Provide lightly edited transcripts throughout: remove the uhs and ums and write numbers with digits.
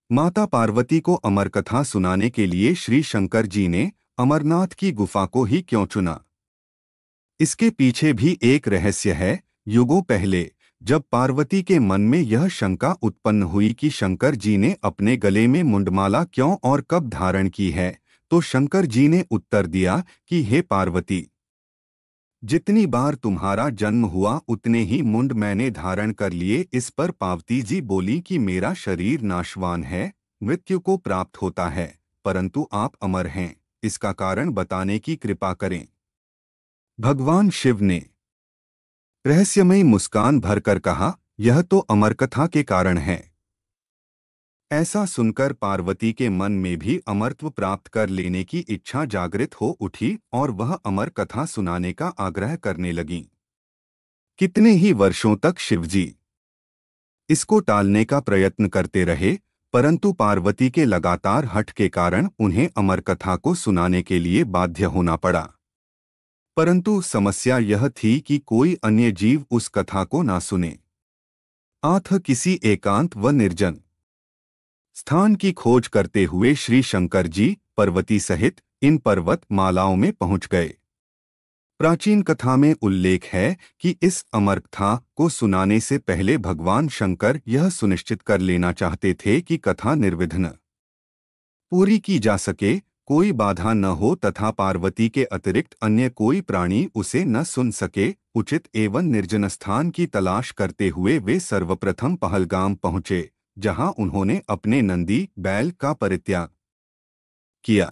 माता पार्वती को अमर कथा सुनाने के लिए श्री शंकर जी ने अमरनाथ की गुफा को ही क्यों चुना? इसके पीछे भी एक रहस्य है। युगों पहले जब पार्वती के मन में यह शंका उत्पन्न हुई कि शंकर जी ने अपने गले में मुंडमाला क्यों और कब धारण की है, तो शंकर जी ने उत्तर दिया कि हे पार्वती, जितनी बार तुम्हारा जन्म हुआ उतने ही मुंड मैंने धारण कर लिए। इस पर पार्वती जी बोली कि मेरा शरीर नाशवान है, मृत्यु को प्राप्त होता है, परंतु आप अमर हैं, इसका कारण बताने की कृपा करें। भगवान शिव ने रहस्यमयी मुस्कान भरकर कहा, यह तो अमर कथा के कारण है। ऐसा सुनकर पार्वती के मन में भी अमरत्व प्राप्त कर लेने की इच्छा जागृत हो उठी और वह अमर कथा सुनाने का आग्रह करने लगी। कितने ही वर्षों तक शिवजी इसको टालने का प्रयत्न करते रहे, परंतु पार्वती के लगातार हठ के कारण उन्हें अमर कथा को सुनाने के लिए बाध्य होना पड़ा। परंतु समस्या यह थी कि कोई अन्य जीव उस कथा को ना सुने। आथ किसी एकांत व निर्जन स्थान की खोज करते हुए श्री शंकर जी पार्वती सहित इन पर्वत मालाओं में पहुंच गए। प्राचीन कथा में उल्लेख है कि इस अमर कथा को सुनाने से पहले भगवान शंकर यह सुनिश्चित कर लेना चाहते थे कि कथा निर्विघ्न पूरी की जा सके, कोई बाधा न हो तथा पार्वती के अतिरिक्त अन्य कोई प्राणी उसे न सुन सके। उचित एवं निर्जन स्थान की तलाश करते हुए वे सर्वप्रथम पहलगाम पहुंचे, जहां उन्होंने अपने नंदी बैल का परित्याग किया।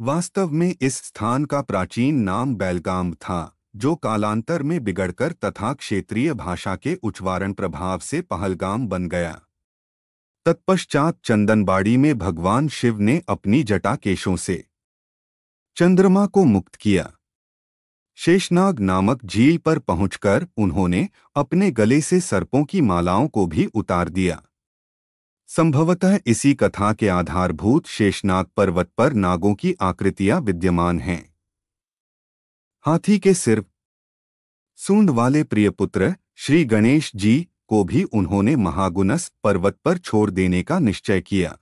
वास्तव में इस स्थान का प्राचीन नाम बैलगाम था, जो कालांतर में बिगड़कर तथा क्षेत्रीय भाषा के उच्चारण प्रभाव से पहलगाम बन गया। तत्पश्चात चंदनबाड़ी में भगवान शिव ने अपनी जटा केशों से चंद्रमा को मुक्त किया। शेषनाग नामक झील पर पहुंचकर उन्होंने अपने गले से सर्पों की मालाओं को भी उतार दिया। संभवतः इसी कथा के आधारभूत शेषनाग पर्वत पर नागों की आकृतियां विद्यमान हैं। हाथी के सिर सूंड वाले प्रियपुत्र श्री गणेश जी को भी उन्होंने महागुनस पर्वत पर छोड़ देने का निश्चय किया।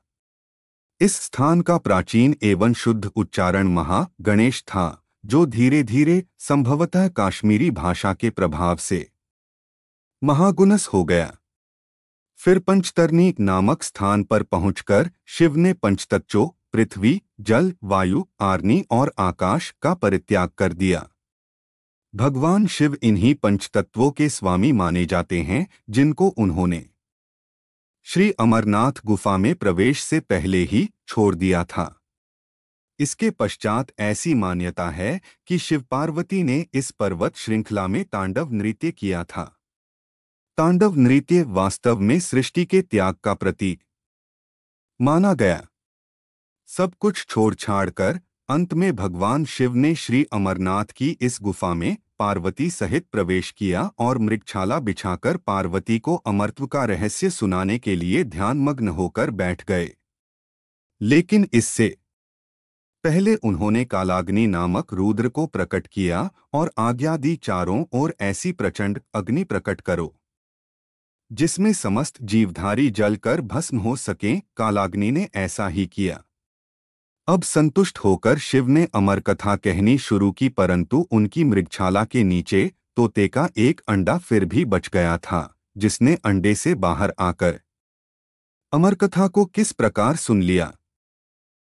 इस स्थान का प्राचीन एवं शुद्ध उच्चारण महा गणेश था, जो धीरे धीरे संभवतः काश्मीरी भाषा के प्रभाव से महागुनस हो गया। फिर पंचतरनी नामक स्थान पर पहुंचकर शिव ने पंचतत्वों पृथ्वी, जल, वायु, अग्नि और आकाश का परित्याग कर दिया। भगवान शिव इन्हीं पंचतत्वों के स्वामी माने जाते हैं, जिनको उन्होंने श्री अमरनाथ गुफा में प्रवेश से पहले ही छोड़ दिया था। इसके पश्चात ऐसी मान्यता है कि शिव पार्वती ने इस पर्वत श्रृंखला में तांडव नृत्य किया था। तांडव नृत्य वास्तव में सृष्टि के त्याग का प्रतीक माना गया। सब कुछ छोड़ छाड़ कर अंत में भगवान शिव ने श्री अमरनाथ की इस गुफा में पार्वती सहित प्रवेश किया और मृगछाला बिछाकर पार्वती को अमरत्व का रहस्य सुनाने के लिए ध्यानमग्न होकर बैठ गए। लेकिन इससे पहले उन्होंने कालाग्नि नामक रुद्र को प्रकट किया और आज्ञा दी, चारों ओर ऐसी प्रचंड अग्नि प्रकट करो जिसमें समस्त जीवधारी जलकर भस्म हो सकें। कालाग्नि ने ऐसा ही किया। अब संतुष्ट होकर शिव ने अमर कथा कहनी शुरू की, परंतु उनकी मृगछाला के नीचे तोते का एक अंडा फिर भी बच गया था, जिसने अंडे से बाहर आकर अमर कथा को किस प्रकार सुन लिया।